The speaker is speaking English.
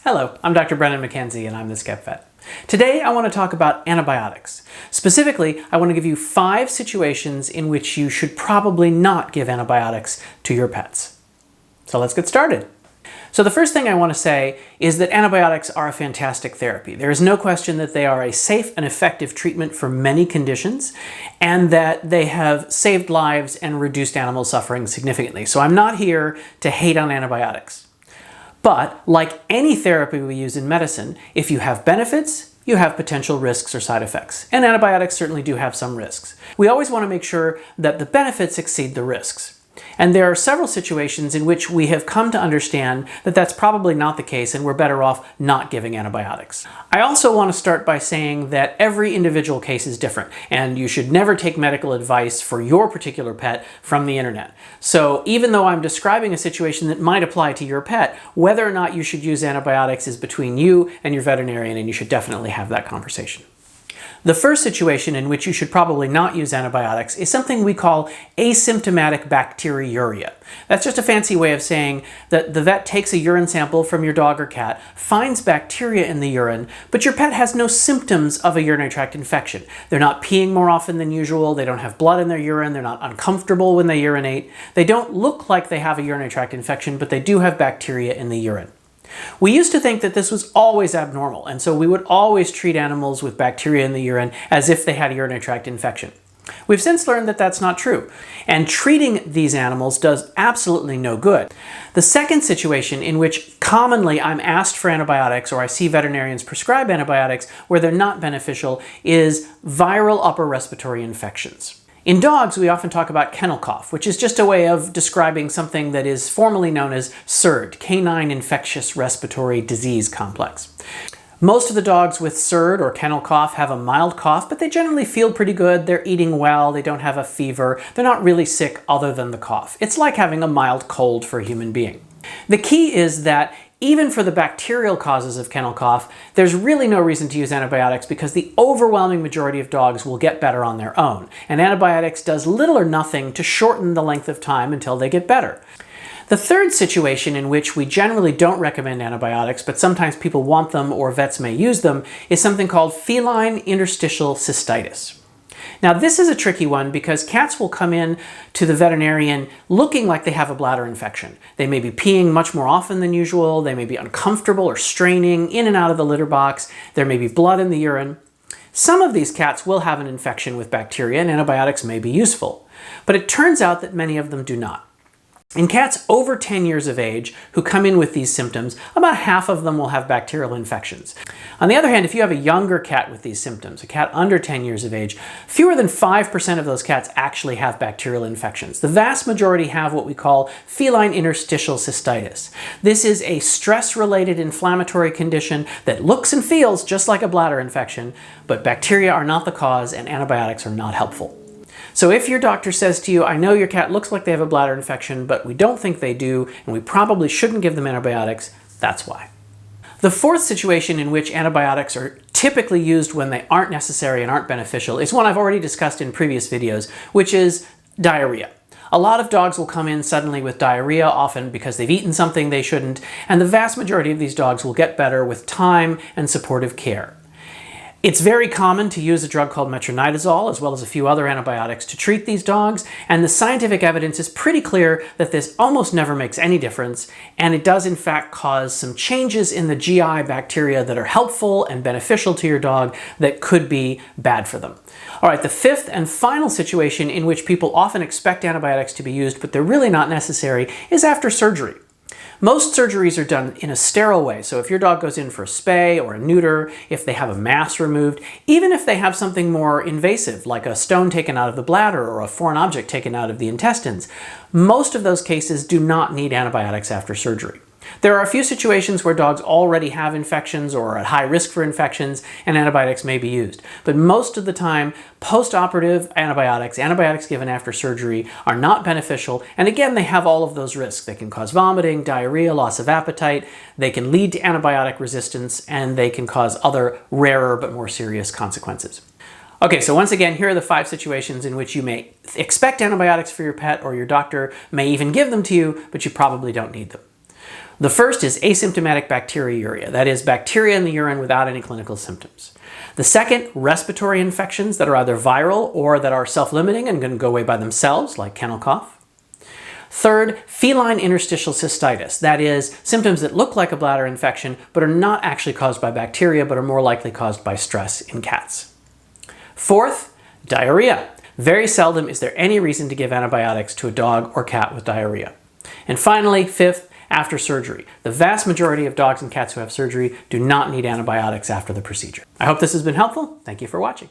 Hello, I'm Dr. Brennan McKenzie and I'm the Skep Vet. Today I want to talk about antibiotics. Specifically, I want to give you 5 situations in which you should probably not give antibiotics to your pets. So let's get started. So the first thing I want to say is that antibiotics are a fantastic therapy. There is no question that they are a safe and effective treatment for many conditions and that they have saved lives and reduced animal suffering significantly. So I'm not here to hate on antibiotics. But like any therapy we use in medicine, if you have benefits, you have potential risks or side effects. And antibiotics certainly do have some risks. We always want to make sure that the benefits exceed the risks. And there are several situations in which we have come to understand that that's probably not the case and we're better off not giving antibiotics. I also want to start by saying that every individual case is different and you should never take medical advice for your particular pet from the internet. So even though I'm describing a situation that might apply to your pet, whether or not you should use antibiotics is between you and your veterinarian, and you should definitely have that conversation. The first situation in which you should probably not use antibiotics is something we call asymptomatic bacteriuria. That's just a fancy way of saying that the vet takes a urine sample from your dog or cat, finds bacteria in the urine, but your pet has no symptoms of a urinary tract infection. They're not peeing more often than usual, they don't have blood in their urine, they're not uncomfortable when they urinate, they don't look like they have a urinary tract infection, but they do have bacteria in the urine. We used to think that this was always abnormal, and so we would always treat animals with bacteria in the urine as if they had a urinary tract infection. We've since learned that that's not true, and treating these animals does absolutely no good. The second situation in which commonly I'm asked for antibiotics or I see veterinarians prescribe antibiotics where they're not beneficial is viral upper respiratory infections. In dogs, we often talk about kennel cough, which is just a way of describing something that is formally known as CIRD, Canine Infectious Respiratory Disease Complex. Most of the dogs with CIRD or kennel cough have a mild cough, but they generally feel pretty good, they're eating well, they don't have a fever, they're not really sick other than the cough. It's like having a mild cold for a human being. The key is that even for the bacterial causes of kennel cough, there's really no reason to use antibiotics because the overwhelming majority of dogs will get better on their own. And antibiotics does little or nothing to shorten the length of time until they get better. The third situation in which we generally don't recommend antibiotics, but sometimes people want them or vets may use them, is something called feline interstitial cystitis. Now this is a tricky one because cats will come in to the veterinarian looking like they have a bladder infection. They may be peeing much more often than usual, they may be uncomfortable or straining in and out of the litter box, there may be blood in the urine. Some of these cats will have an infection with bacteria and antibiotics may be useful, but it turns out that many of them do not. In cats over 10 years of age who come in with these symptoms, about half of them will have bacterial infections. On the other hand, if you have a younger cat with these symptoms, a cat under 10 years of age, fewer than 5% of those cats actually have bacterial infections. The vast majority have what we call feline interstitial cystitis. This is a stress-related inflammatory condition that looks and feels just like a bladder infection, but bacteria are not the cause and antibiotics are not helpful. So if your doctor says to you, I know your cat looks like they have a bladder infection, but we don't think they do, and we probably shouldn't give them antibiotics, that's why. The fourth situation in which antibiotics are typically used when they aren't necessary and aren't beneficial is one I've already discussed in previous videos, which is diarrhea. A lot of dogs will come in suddenly with diarrhea, often because they've eaten something they shouldn't, and the vast majority of these dogs will get better with time and supportive care. It's very common to use a drug called metronidazole, as well as a few other antibiotics, to treat these dogs, and the scientific evidence is pretty clear that this almost never makes any difference, and it does in fact cause some changes in the GI bacteria that are helpful and beneficial to your dog that could be bad for them. All right, the fifth and final situation in which people often expect antibiotics to be used, but they're really not necessary, is after surgery. Most surgeries are done in a sterile way, so if your dog goes in for a spay or a neuter, if they have a mass removed, even if they have something more invasive like a stone taken out of the bladder or a foreign object taken out of the intestines, most of those cases do not need antibiotics after surgery. There are a few situations where dogs already have infections or are at high risk for infections and antibiotics may be used. But most of the time, post-operative antibiotics given after surgery are not beneficial, and again, they have all of those risks. They can cause vomiting, diarrhea, loss of appetite, they can lead to antibiotic resistance, and they can cause other rarer but more serious consequences. Okay, so once again, here are the 5 situations in which you may expect antibiotics for your pet or your doctor may even give them to you, but you probably don't need them. The first is asymptomatic bacteriuria, that is, bacteria in the urine without any clinical symptoms. The second, respiratory infections that are either viral or that are self-limiting and can go away by themselves, like kennel cough. Third, feline interstitial cystitis, that is, symptoms that look like a bladder infection but are not actually caused by bacteria but are more likely caused by stress in cats. Fourth, diarrhea. Very seldom is there any reason to give antibiotics to a dog or cat with diarrhea. And finally, fifth, after surgery. The vast majority of dogs and cats who have surgery do not need antibiotics after the procedure. I hope this has been helpful. Thank you for watching.